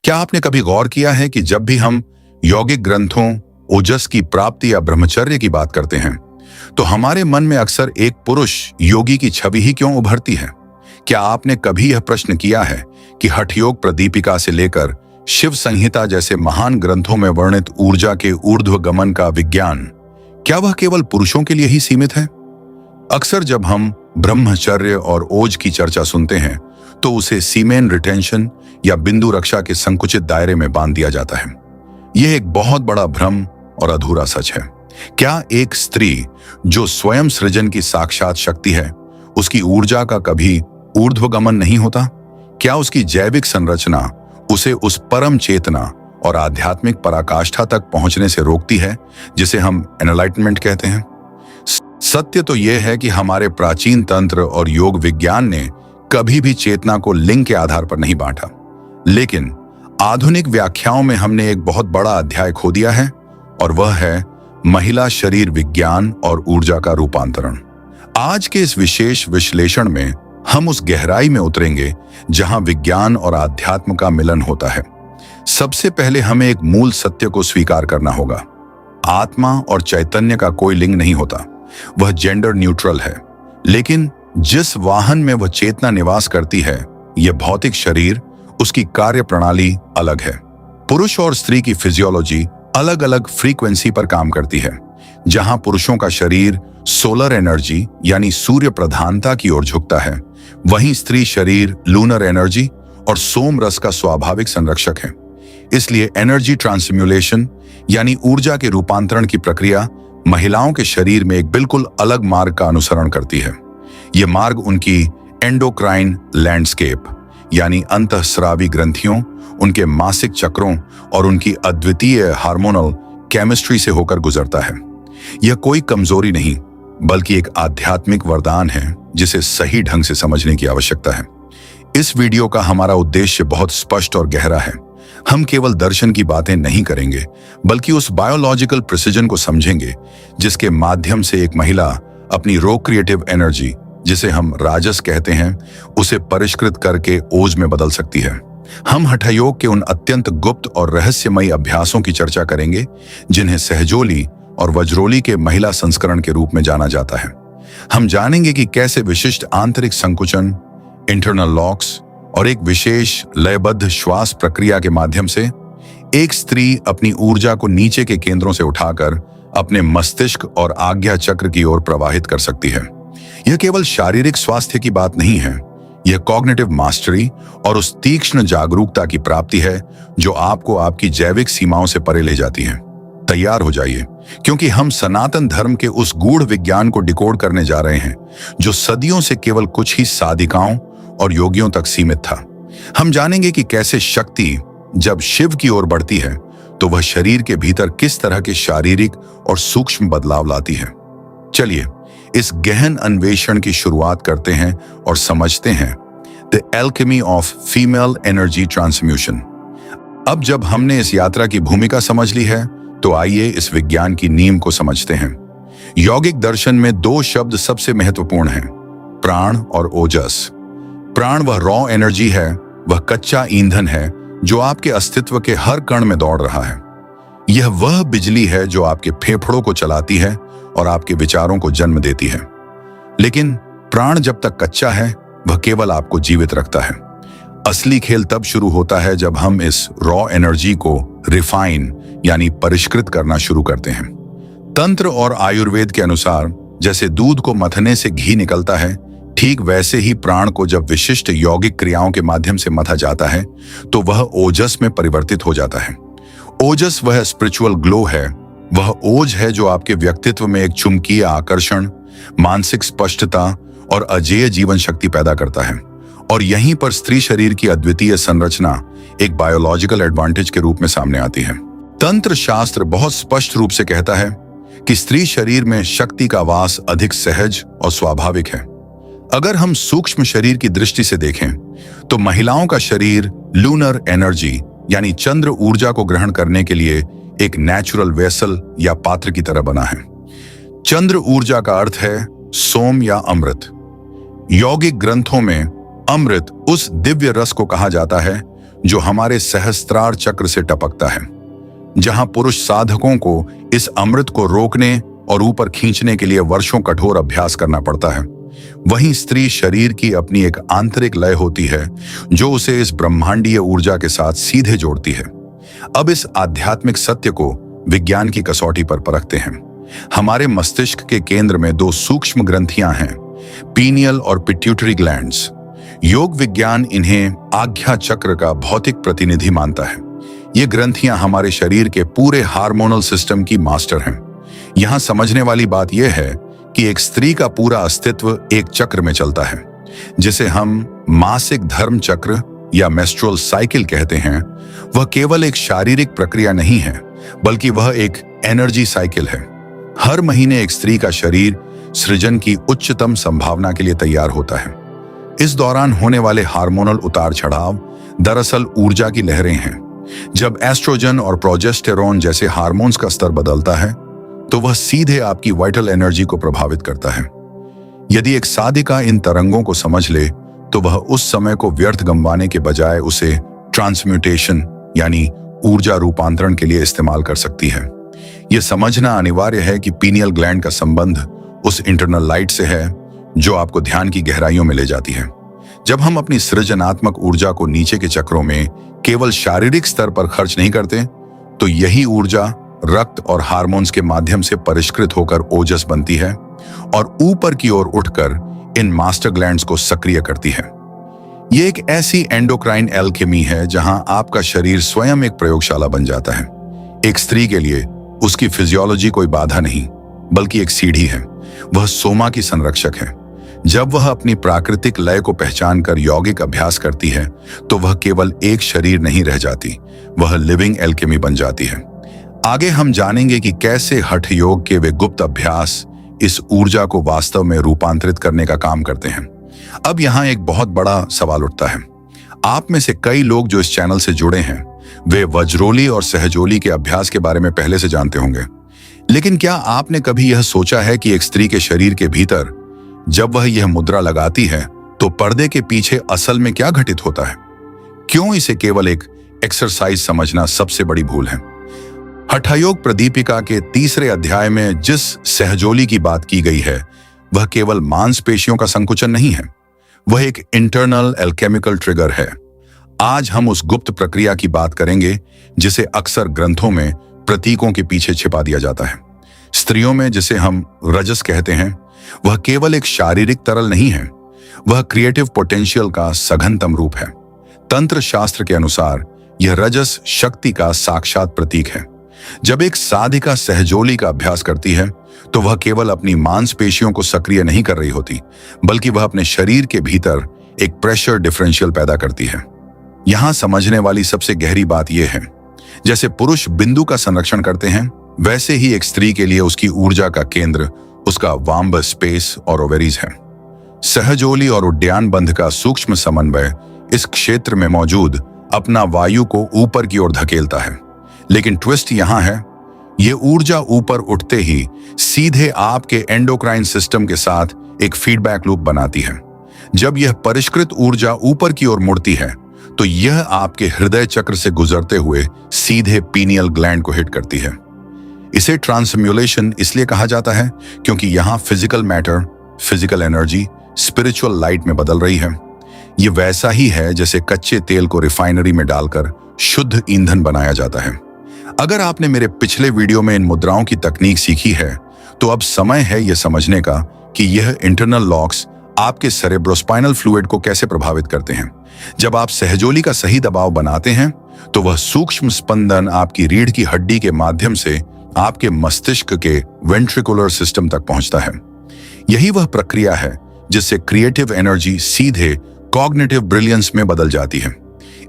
क्या आपने कभी गौर किया है कि जब भी हम यौगिक ग्रंथों, ओजस की प्राप्ति या ब्रह्मचर्य की बात करते हैं, तो हमारे मन में अक्सर एक पुरुष योगी की छवि ही क्यों उभरती है? क्या आपने कभी यह प्रश्न किया है कि हठयोग प्रदीपिका से लेकर शिव संहिता जैसे महान ग्रंथों में वर्णित ऊर्जा के ऊर्ध्व गमन का विज्ञान, क्या वह केवल पुरुषों के लिए ही सीमित है? अक्सर जब हम ब्रह्मचर्य और ओज की चर्चा सुनते हैं, तो उसे सीमेन रिटेंशन या बिंदु रक्षा के संकुचित दायरे में बांध दिया जाता है। यह एक बहुत बड़ा भ्रम और अधूरा सच है। क्या एक स्त्री जो स्वयं सृजन की साक्षात शक्ति है, उसकी ऊर्जा का कभी ऊर्ध्वगमन नहीं होता? क्या उसकी जैविक संरचना उसे उस परम चेतना और आध्यात्मिक पराकाष्ठा तक पहुंचने से रोकती है जिसे हम एनलाइटमेंट कहते हैं? सत्य तो यह है कि हमारे प्राचीन तंत्र और योग विज्ञान ने कभी भी चेतना को लिंग के आधार पर नहीं बांटा, लेकिन आधुनिक व्याख्याओं में हमने एक बहुत बड़ा अध्याय खो दिया है, और वह है महिला शरीर विज्ञान और ऊर्जा का रूपांतरण। आज के इस विशेष विश्लेषण में हम उस गहराई में उतरेंगे जहां विज्ञान और आध्यात्म का मिलन होता है। सबसे पहले हमें एक मूल सत्य को स्वीकार करना होगा। आत्मा और चैतन्य का कोई लिंग नहीं होता, वह जेंडर न्यूट्रल है। लेकिन जिस वाहन में वह चेतना निवास करती है, यह भौतिक शरीर, उसकी कार्य प्रणाली अलग है। पुरुष और स्त्री की फिजियोलॉजी अलग अलग फ्रीक्वेंसी पर काम करती है। जहां पुरुषों का शरीर सोलर एनर्जी यानी सूर्य प्रधानता की ओर झुकता है, वहीं स्त्री शरीर लूनर एनर्जी और सोम रस का स्वाभाविक संरक्षक है। इसलिए एनर्जी ट्रांसम्यूलेशन यानी ऊर्जा के रूपांतरण की प्रक्रिया महिलाओं के शरीर में एक बिल्कुल अलग मार्ग का अनुसरण करती है। यह मार्ग उनकी एंडोक्राइन लैंडस्केप यानी अंतःस्रावी ग्रंथियों, उनके मासिक चक्रों और उनकी अद्वितीय हार्मोनल केमिस्ट्री से होकर गुजरता है। यह कोई कमजोरी नहीं, बल्कि एक आध्यात्मिक वरदान है जिसे सही ढंग से समझने की आवश्यकता है। इस वीडियो का हमारा उद्देश्य बहुत स्पष्ट और गहरा है। हम केवल दर्शन की बातें नहीं करेंगे, बल्कि उस बायोलॉजिकल प्रिसिजन को समझेंगे जिसके माध्यम से एक महिला अपनी रोक्रिएटिव एनर्जी, जिसे हम राजस कहते हैं, उसे परिष्कृत करके ओज में बदल सकती है। हम हठयोग के उन अत्यंत गुप्त और रहस्यमयी अभ्यासों की चर्चा करेंगे जिन्हें सहजोली और वज्रोली के महिला संस्करण के रूप में जाना जाता है। हम जानेंगे कि कैसे विशिष्ट आंतरिक संकुचन, इंटरनल लॉक्स और एक विशेष लयबद्ध श्वास प्रक्रिया के माध्यम से एक स्त्री अपनी ऊर्जा को नीचे के केंद्रों से उठाकर अपने मस्तिष्क और आज्ञा चक्र की ओर प्रवाहित कर सकती है। यह केवल शारीरिक स्वास्थ्य की बात नहीं है, यह कॉग्निटिव मास्टरी और उस तीक्ष्ण जागरूकता की प्राप्ति है जो आपको आपकी जैविक सीमाओं से परे ले जाती है। तैयार हो जाइए, क्योंकि हम सनातन धर्म के उस गूढ़ विज्ञान को डिकोड करने जा रहे हैं जो सदियों से केवल कुछ ही साधिकाओं और योगियों तक सीमित था। हम जानेंगे कि कैसे शक्ति जब शिव की ओर बढ़ती है तो वह शरीर के भीतर किस तरह के शारीरिक और सूक्ष्म बदलाव लाती है। चलिए इस गहन अन्वेषण की शुरुआत करते हैं और समझते हैं the alchemy of female energy transmutation. अब जब हमने इस यात्रा की भूमिका समझ ली है, तो आइए इस विज्ञान की नींव को समझते हैं। यौगिक दर्शन में दो शब्द सबसे महत्वपूर्ण हैं, प्राण और ओजस। प्राण वह रॉ एनर्जी है, वह कच्चा ईंधन है जो आपके अस्तित्व के हर कण में दौड़ रहा है। यह वह बिजली है जो आपके फेफड़ों को चलाती है और आपके विचारों को जन्म देती है। लेकिन प्राण जब तक कच्चा है, वह केवल आपको जीवित रखता है। असली खेल तब शुरू होता है जब हम इस रॉ एनर्जी को रिफाइन यानी परिष्कृत करना शुरू करते हैं। तंत्र और आयुर्वेद के अनुसार जैसे दूध को मथने से घी निकलता है, ठीक वैसे ही प्राण को जब विशिष्ट यौगिक क्रियाओं के माध्यम से मथा जाता है तो वह ओजस में परिवर्तित हो जाता है। ओजस वह स्पिरिचुअल ग्लो है, वह ओज है जो आपके व्यक्तित्व में एक चुंबकीय आकर्षण, मानसिक स्पष्टता और अजेय जीवन शक्ति पैदा करता है। और यहीं पर स्त्री शरीर की अद्वितीय संरचना एक बायोलॉजिकल एडवांटेज के रूप में सामने आती है। तंत्र शास्त्र बहुत स्पष्ट रूप से कहता है कि स्त्री शरीर में शक्ति का वास अधिक सहज और स्वाभाविक है। अगर हम सूक्ष्म शरीर की दृष्टि से देखें तो महिलाओं का शरीर लूनर एनर्जी यानी चंद्र ऊर्जा को ग्रहण करने के लिए एक नेचुरल वेसल या पात्र की तरह बना है। चंद्र ऊर्जा का अर्थ है सोम या अमृत। यौगिक ग्रंथों में अमृत उस दिव्य रस को कहा जाता है जो हमारे सहस्त्रार चक्र से टपकता है। जहां पुरुष साधकों को इस अमृत को रोकने और ऊपर खींचने के लिए वर्षों कठोर अभ्यास करना पड़ता है, वहीं स्त्री शरीर की अपनी एक आंतरिक लय होती है जो उसे इस ब्रह्मांडीय ऊर्जा के साथ सीधे जोड़ती है। अब इस आध्यात्मिक सत्य को विज्ञान की कसौटी पर परखते हैं। हमारे मस्तिष्क के केंद्र में दो सूक्ष्म ग्रंथियां हैं, पीनियल और पिट्यूटरी ग्लैंड्स। योग विज्ञान इन्हें आज्ञा चक्र का भौतिक प्रतिनिधि मानता है। ये ग्रंथियां हमारे शरीर के पूरे हार्मोनल सिस्टम की मास्टर हैं। यहां समझने वाली बात यह है कि एक स्त्री का पूरा अस्तित्व एक चक्र में चलता है, जिसे हम मासिक धर्म चक्र या मेस्ट्रुअल साइकिल कहते हैं। वह केवल एक शारीरिक प्रक्रिया नहीं है, बल्कि वह एक एनर्जी साइकिल है। हर महीने एक स्त्री का शरीर सृजन की उच्चतम संभावना के लिए तैयार होता है। इस दौरान होने वाले हार्मोनल उतार चढ़ाव दरअसल ऊर्जा की लहरें हैं। जब एस्ट्रोजन और प्रोजेस्टेरोन जैसे हार्मोन्स का स्तर बदलता है, तो वह सीधे आपकी वाइटल एनर्जी को प्रभावित करता है। यदि एक साधिका इन तरंगों को समझ ले, तो वह उस समय को व्यर्थ गंवाने के बजाय उसे ट्रांसम्यूटेशन यानी ऊर्जा रूपांतरण के लिए इस्तेमाल कर सकती है। यह समझना अनिवार्य है कि पीनियल ग्लैंड का संबंध उस इंटरनल लाइट से है जो आपको ध्यान की गहराइयों में ले जाती है। जब हम अपनी सृजनात्मक ऊर्जा को नीचे के चक्रों में केवल शारीरिक स्तर पर खर्च नहीं करते, तो यही ऊर्जा रक्त और हार्मोन्स के माध्यम से परिष्कृत होकर ओजस बनती है और ऊपर की ओर उठकर इन मास्टर ग्लैंड्स को सक्रिय करती है। ये एक ऐसी एंडोक्राइन एल्केमी है जहां आपका शरीर स्वयं एक प्रयोगशाला बन जाता है। एक स्त्री के लिए उसकी फिजियोलॉजी कोई बाधा नहीं, बल्कि एक सीढ़ी है। वह सोमा की संरक्षक है। जब वह अपनी प्राकृतिक लय को पहचान कर यौगिक अभ्यास करती है, तो वह केवल एक शरीर नहीं रह जाती, वह लिविंग एल्केमी बन जाती है। आगे हम जानेंगे कि कैसे हठ योग के वे गुप्त अभ्यास इस ऊर्जा को वास्तव में रूपांतरित करने का काम करते हैं। अब यहाँ एक बहुत बड़ा सवाल उठता है। आप में से कई लोग जो इस चैनल से जुड़े हैं, वे वज्रोली और सहजोली के अभ्यास के बारे में पहले से जानते होंगे। लेकिन क्या आपने कभी यह सोचा है कि एक स्त्री के शरीर के भीतर जब वह यह मुद्रा लगाती है, तो पर्दे के पीछे असल में क्या घटित होता है? क्यों इसे केवल एक एक्सरसाइज समझना सबसे बड़ी भूल है? हठयोग प्रदीपिका के 3 अध्याय में जिस सहजोली की बात की गई है, वह केवल मांसपेशियों का संकुचन नहीं है, वह एक इंटरनल एल्केमिकल ट्रिगर है। आज हम उस गुप्त प्रक्रिया की बात करेंगे जिसे अक्सर ग्रंथों में प्रतीकों के पीछे छिपा दिया जाता है। स्त्रियों में जिसे हम रजस कहते हैं, वह केवल एक शारीरिक तरल नहीं है, वह क्रिएटिव पोटेंशियल का सघनतम रूप है। तंत्र शास्त्र के अनुसार यह रजस शक्ति का साक्षात प्रतीक है। जब एक साधिका सहजोली का अभ्यास करती है, तो वह केवल अपनी मांसपेशियों को सक्रिय नहीं कर रही होती, बल्कि वह अपने शरीर के भीतर एक प्रेशर डिफरेंशियल पैदा करती है। यहां समझने वाली सबसे गहरी बात यह है, जैसे पुरुष बिंदु का संरक्षण करते हैं, वैसे ही एक स्त्री के लिए उसकी ऊर्जा का केंद्र उसका वाम्ब स्पेस और ओवेरीज है। सहजोली और उड्डयन बंध का सूक्ष्म समन्वय इस क्षेत्र में मौजूद अपना वायु को ऊपर की ओर धकेलता है। लेकिन ट्विस्ट यहां है, यह ऊर्जा ऊपर उठते ही सीधे आपके एंडोक्राइन सिस्टम के साथ एक फीडबैक लूप बनाती है। जब यह परिष्कृत ऊर्जा ऊपर की ओर मुड़ती है, तो यह आपके हृदय चक्र से गुजरते हुए सीधे पीनियल ग्लैंड को हिट करती है। इसे ट्रांसम्यूलेशन इसलिए कहा जाता है क्योंकि यहां physical matter, physical energy spiritual light में बदल रही है। यह वैसा ही है जैसे कच्चे तेल को रिफाइनरी में डालकर शुद्ध ईंधन बनाया जाता है। अगर आपने मेरे पिछले वीडियो में इन मुद्राओं की तकनीक सीखी है, तो अब समय है यह समझने का कि यह इंटरनल लॉक्स आपके सेरेब्रोस्पाइनल फ्लूइड को कैसे प्रभावित करते हैं। जब आप सहजोली का सही दबाव बनाते हैं, तो वह सूक्ष्म स्पंदन आपकी रीढ़ की हड्डी के माध्यम से आपके मस्तिष्क के वेंट्रिकुलर सिस्टम तक पहुंचता है। यही वह प्रक्रिया है जिससे क्रिएटिव एनर्जी सीधे कॉग्निटिव ब्रिलियंस में बदल जाती है।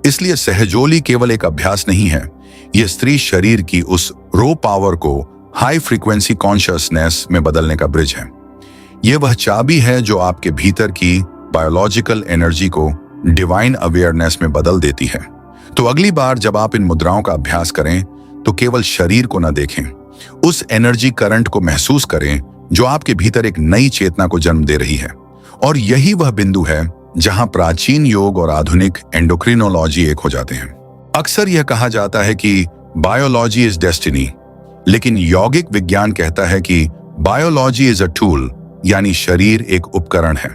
इसलिए सहजोली केवल एक अभ्यास नहीं है, यह स्त्री शरीर की उस रो पावर को हाई फ्रीक्वेंसी कॉन्शियसनेस में बदलने का ब्रिज है। यह वह चाबी है जो आपके भीतर की बायोलॉजिकल एनर्जी को डिवाइन अवेयरनेस में बदल देती है। तो अगली बार जब आप इन मुद्राओं का अभ्यास करें, तो केवल शरीर को न देखें, उस एनर्जी करंट को महसूस करें जो आपके भीतर एक नई चेतना को जन्म दे रही है। और यही वह बिंदु है जहां प्राचीन योग और आधुनिक एंडोक्रिनोलॉजी एक हो जाते हैं। अक्सर यह कहा जाता है कि बायोलॉजी इज डेस्टिनी, लेकिन यौगिक विज्ञान कहता है कि बायोलॉजी इज अ टूल, यानी शरीर एक उपकरण है।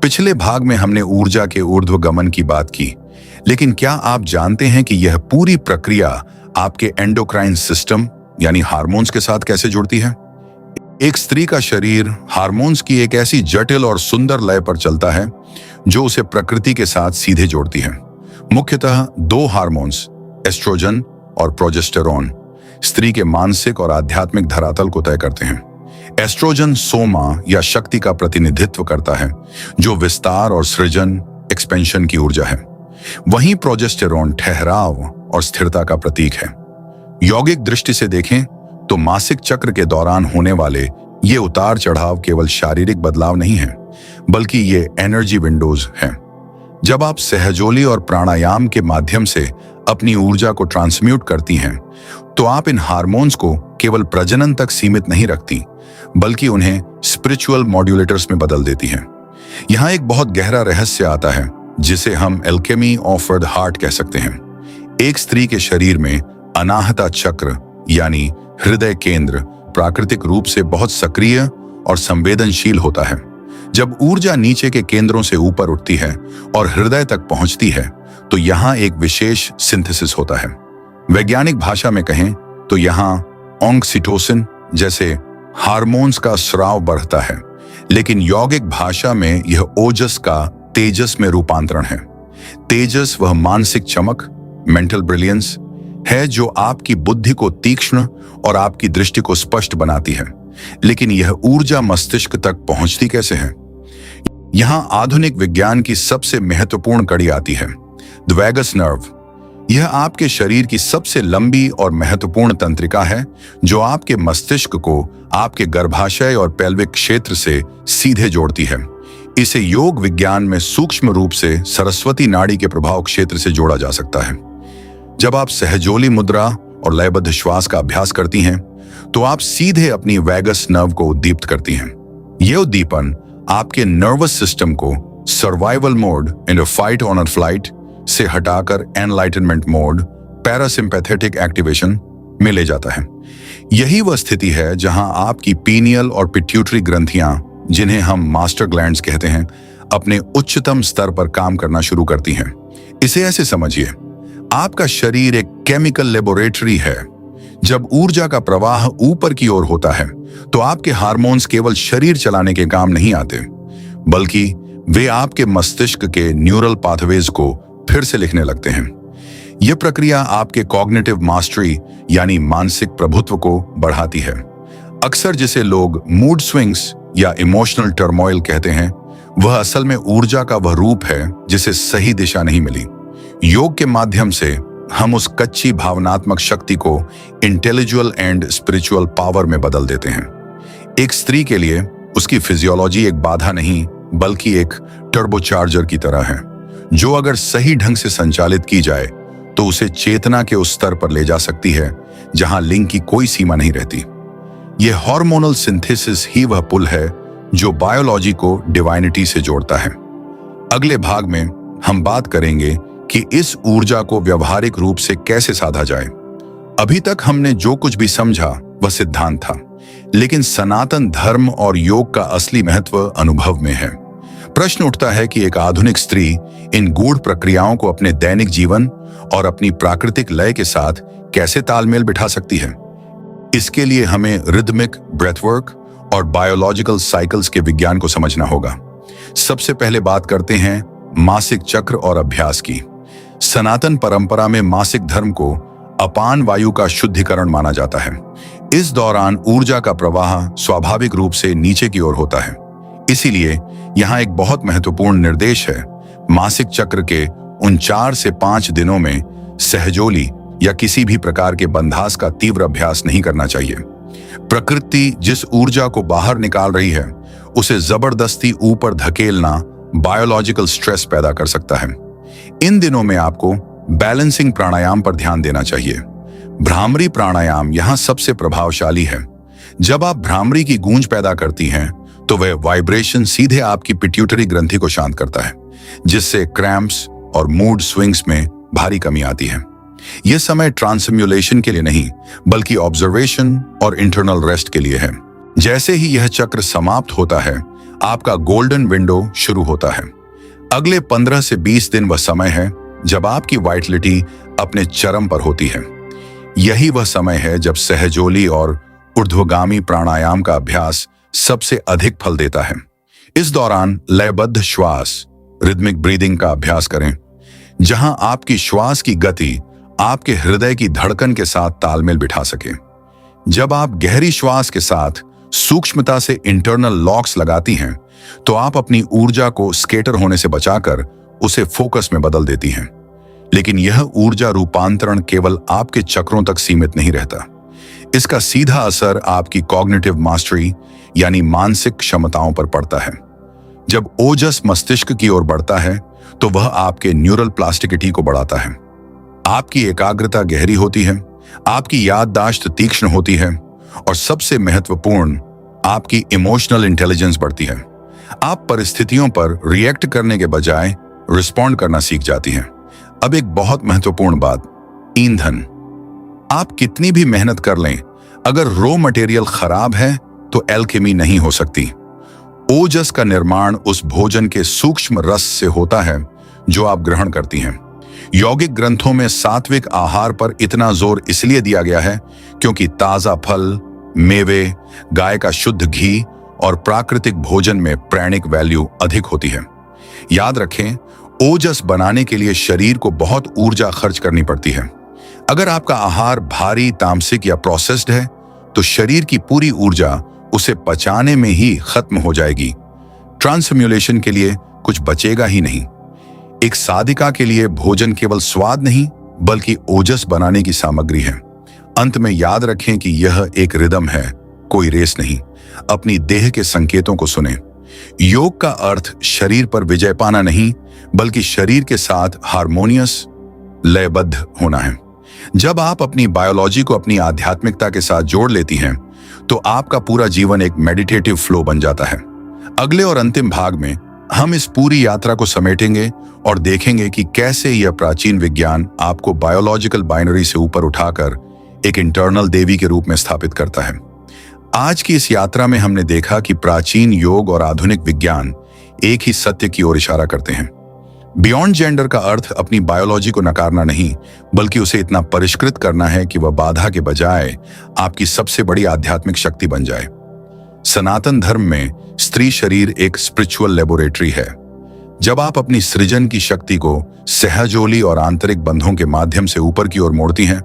पिछले भाग में हमने ऊर्जा के ऊर्ध्वगमन की बात की, लेकिन क्या आप जानते हैं कि यह पूरी प्रक्रिया आपके एंडोक्राइन सिस्टम यानी हार्मोन्स के साथ कैसे जुड़ती है? एक स्त्री का शरीर हार्मोन्स की एक ऐसी जटिल और सुंदर लय पर चलता है जो उसे प्रकृति के साथ सीधे जोड़ती है। मुख्यतः दो हार्मोन्स, एस्ट्रोजन और प्रोजेस्टेरोन, स्त्री के मानसिक और आध्यात्मिक धरातल को तय करते हैं। एस्ट्रोजन सोमा या शक्ति का प्रतिनिधित्व करता है, जो विस्तार और सृजन एक्सपेंशन की ऊर्जा है। वहीं प्रोजेस्टेरोन ठहराव और स्थिरता का प्रतीक है। यौगिक दृष्टि से देखें तो मासिक चक्र के दौरान होने वाले ये उतार चढ़ाव केवल शारीरिक बदलाव नहीं है, बल्कि ये एनर्जी विंडोज हैं। जब आप सहजोली और प्राणायाम के माध्यम से अपनी ऊर्जा को ट्रांसम्यूट करती हैं, तो आप इन हार्मोन्स को केवल प्रजनन तक सीमित नहीं रखती, बल्कि उन्हें स्पिरिचुअल मॉड्यूलेटर्स में बदल देती हैं। यहाँ एक बहुत गहरा रहस्य आता है, जिसे हम एल्केमी ऑफ द हार्ट कह सकते हैं। एक स्त्री के शरीर में अनाहता चक्र यानी हृदय केंद्र प्राकृतिक रूप से बहुत सक्रिय और संवेदनशील होता है। जब ऊर्जा नीचे के केंद्रों से ऊपर उठती है और हृदय तक पहुंचती है, तो यहाँ एक विशेष सिंथेसिस होता है। वैज्ञानिक भाषा में कहें तो यहाँ ऑक्सीटोसिन जैसे हार्मोन्स का स्राव बढ़ता है, लेकिन यौगिक भाषा में यह ओजस का तेजस में रूपांतरण है। तेजस वह मानसिक चमक, मेंटल ब्रिलियंस है जो आपकी बुद्धि को तीक्ष्ण और आपकी दृष्टि को स्पष्ट बनाती है। लेकिन यह ऊर्जा मस्तिष्क तक पहुंचती कैसे है? यहां आधुनिक विज्ञान की सबसे महत्वपूर्ण कड़ी आती है, द वैगस नर्व। यह आपके शरीर की सबसे लंबी और महत्वपूर्ण तंत्रिका है, जो आपके मस्तिष्क को आपके गर्भाशय और पेल्विक क्षेत्र से सीधे जोड़ती है। इसे योग विज्ञान में सूक्ष्म रूप से सरस्वती नाड़ी के प्रभाव क्षेत्र से जोड़ा जा सकता है। जब आप सहजोली मुद्रा और लयबद्ध श्वास का अभ्यास करती हैं, तो आप सीधे अपनी वैगस नर्व को उद्दीप्त करती हैं। यह उद्दीपन आपके नर्वस सिस्टम को survival mode in fight on flight से हटाकर एनलाइटनमेंट मोड पैरासिम्पैथेटिक एक्टिवेशन में ले जाता है। यही वह स्थिति है जहां आपकी पीनियल और पिट्यूटरी ग्रंथियां, जिन्हें हम मास्टर ग्लैंड्स कहते हैं, अपने उच्चतम स्तर पर काम करना शुरू करती हैं। इसे ऐसे समझिए, आपका शरीर एक केमिकल लेबोरेटरी है। जब ऊर्जा का प्रवाह ऊपर की ओर होता है, तो आपके हार्मोन्स केवल शरीर चलाने के काम नहीं आते, बल्कि वे आपके मस्तिष्क के न्यूरल पाथवेज को फिर से लिखने लगते हैं। यह प्रक्रिया आपके कॉग्निटिव मास्टरी यानी मानसिक प्रभुत्व को बढ़ाती है। अक्सर जिसे लोग मूड स्विंग्स या इमोशनल टर्मोइल कहते हैं, वह असल में ऊर्जा का वह रूप है जिसे सही दिशा नहीं मिली। योग के माध्यम से हम उस कच्ची भावनात्मक शक्ति को इंटेलेक्चुअल एंड स्पिरिचुअल पावर में बदल देते हैं। एक स्त्री के लिए उसकी फिजियोलॉजी एक बाधा नहीं, बल्कि एक टर्बोचार्जर की तरह है, जो अगर सही ढंग से संचालित की जाए तो उसे चेतना के उस स्तर पर ले जा सकती है जहां लिंग की कोई सीमा नहीं रहती। यह हार्मोनल सिंथेसिस ही वह पुल है जो बायोलॉजी को डिवाइनिटी से जोड़ता है। अगले भाग में हम बात करेंगे कि इस ऊर्जा को व्यवहारिक रूप से कैसे साधा जाए। अभी तक हमने जो कुछ भी समझा वह सिद्धांत था, लेकिन सनातन धर्म और योग का असली महत्व अनुभव में है। प्रश्न उठता है कि एक आधुनिक स्त्री इन गूढ़ प्रक्रियाओं को अपने दैनिक जीवन और अपनी प्राकृतिक लय के साथ कैसे तालमेल बिठा सकती है। इसके लिए हमें रिदमिक ब्रेथवर्क और बायोलॉजिकल साइकिल्स के विज्ञान को समझना होगा। सबसे पहले बात करते हैं मासिक चक्र और अभ्यास की। सनातन परंपरा में मासिक धर्म को अपान वायु का शुद्धिकरण माना जाता है। इस दौरान ऊर्जा का प्रवाह स्वाभाविक रूप से नीचे की ओर होता है। इसीलिए यहाँ एक बहुत महत्वपूर्ण निर्देश है, मासिक चक्र के उन 4 से 5 दिनों में सहजोली या किसी भी प्रकार के बंधास का तीव्र अभ्यास नहीं करना चाहिए। प्रकृति जिस ऊर्जा को बाहर निकाल रही है, उसे जबरदस्ती ऊपर धकेलना बायोलॉजिकल स्ट्रेस पैदा कर सकता है। इन दिनों में आपको बैलेंसिंग प्राणायाम पर ध्यान देना चाहिए। भ्रामरी प्राणायाम यहाँ सबसे प्रभावशाली है। जब आप भ्रामरी की गूंज पैदा करती हैं, तो वह वाइब्रेशन सीधे आपकी पिट्यूटरी ग्रंथि को शांत करता है, जिससे क्रैम्प्स और मूड स्विंग्स में भारी कमी आती है। यह समय ट्रांसम्यूलेशन के लिए नहीं, बल्कि ऑब्जर्वेशन और इंटरनल रेस्ट के लिए है। जैसे ही यह चक्र समाप्त होता है, आपका गोल्डन विंडो शुरू होता है। अगले 15 से 20 दिन वह समय है जब आपकी वाइटलिटी अपने चरम पर होती है। यही वह समय है जब सहजोली और ऊर्ध्वगामी प्राणायाम का अभ्यास सबसे अधिक फल देता है। इस दौरान लयबद्ध श्वास, रिदमिक ब्रीदिंग का अभ्यास करें, जहां आपकी श्वास की गति आपके हृदय की धड़कन के साथ तालमेल बिठा सके। जब आप गहरी श्वास के साथ सूक्ष्मता से इंटरनल लॉक्स लगाती हैं, तो आप अपनी ऊर्जा को स्केटर होने से बचाकर उसे फोकस में बदल देती हैं। लेकिन यह ऊर्जा रूपांतरण केवल आपके चक्रों तक सीमित नहीं रहता। इसका सीधा असर आपकी कॉग्निटिव मास्टरी यानी मानसिक क्षमताओं पर पड़ता है। जब ओजस मस्तिष्क की ओर बढ़ता है, तो वह आपके न्यूरल प्लास्टिसिटी को बढ़ाता है। आपकी एकाग्रता गहरी होती है, आपकी याददाश्त तीक्ष्ण होती है और सबसे महत्वपूर्ण, आपकी इमोशनल इंटेलिजेंस बढ़ती है। आप परिस्थितियों पर रिएक्ट करने के बजाय रिस्पॉन्ड करना सीख जाती हैं। अब एक बहुत महत्वपूर्ण बात, ईंधन। आप कितनी भी मेहनत कर लें, अगर रॉ मटेरियल खराब है तो एल्केमी नहीं हो सकती। ओजस का निर्माण उस भोजन के सूक्ष्म रस से होता है जो आप ग्रहण करती हैं। यौगिक ग्रंथों में सात्विक आहार पर इतना जोर इसलिए दिया गया है क्योंकि ताजा फल, मेवे, गाय का शुद्ध घी और प्राकृतिक भोजन में प्राणिक वैल्यू अधिक होती है। याद रखें, ओजस बनाने के लिए शरीर को बहुत ऊर्जा खर्च करनी पड़ती है। अगर आपका आहार भारी, तामसिक या प्रोसेस्ड है, तो शरीर की पूरी ऊर्जा उसे पचाने में ही खत्म हो जाएगी। ट्रांसम्यूलेशन के लिए कुछ बचेगा ही नहीं। एक साधिका के लिए भोजन केवल स्वाद नहीं, बल्कि ओजस बनाने की सामग्री है। अंत में याद रखें कि यह एक रिदम है, कोई रेस नहीं। अपनी देह के संकेतों को सुने। योग का अर्थ शरीर पर विजय पाना नहीं, बल्कि शरीर के साथ हार्मोनियस, लयबद्ध होना है। जब आप अपनी बायोलॉजी को अपनी आध्यात्मिकता के साथ जोड़ लेती हैं, तो आपका पूरा जीवन एक मेडिटेटिव फ्लो बन जाता है। अगले और अंतिम भाग में हम इस पूरी यात्रा को समेटेंगे और देखेंगे कि कैसे यह प्राचीन विज्ञान आपको बायोलॉजिकल बाइनरी से ऊपर उठाकर एक इंटरनल देवी के रूप में स्थापित करता है। आज की इस यात्रा में हमने देखा कि प्राचीन योग और आधुनिक विज्ञान एक ही सत्य की ओर इशारा करते हैं। बियॉन्ड जेंडर का अर्थ अपनी बायोलॉजी को नकारना नहीं, बल्कि उसे इतना परिष्कृत करना है कि वह बाधा के बजाय आपकी सबसे बड़ी आध्यात्मिक शक्ति बन जाए। सनातन धर्म में स्त्री शरीर एक स्पिरिचुअल लेबोरेटरी है। जब आप अपनी सृजन की शक्ति को सहजोली और आंतरिक बंधों के माध्यम से ऊपर की ओर मोड़ती हैं,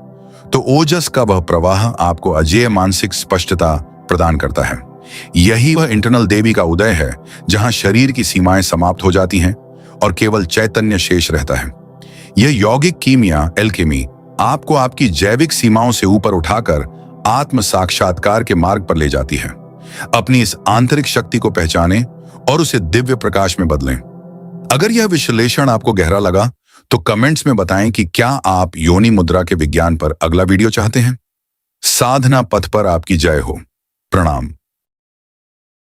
तो ओजस का वह प्रवाह आपको अजेय मानसिक स्पष्टता प्रदान करता है। यही वह इंटरनल देवी का उदय है, जहां शरीर की सीमाएं समाप्त हो जाती हैं और केवल चैतन्य शेष रहता है। यह यौगिक कीमिया, एल्केमी, आपको आपकी जैविक सीमाओं से ऊपर उठाकर आत्म साक्षात्कार के मार्ग पर ले जाती है। अपनी इस आंतरिक शक्ति को पहचानें और उसे दिव्य प्रकाश में बदलें। अगर यह विश्लेषण आपको गहरा लगा, तो कमेंट्स में बताएं कि क्या आप योनि मुद्रा के विज्ञान पर अगला वीडियो चाहते हैं। साधना पथ पर आपकी जय हो। प्रणाम।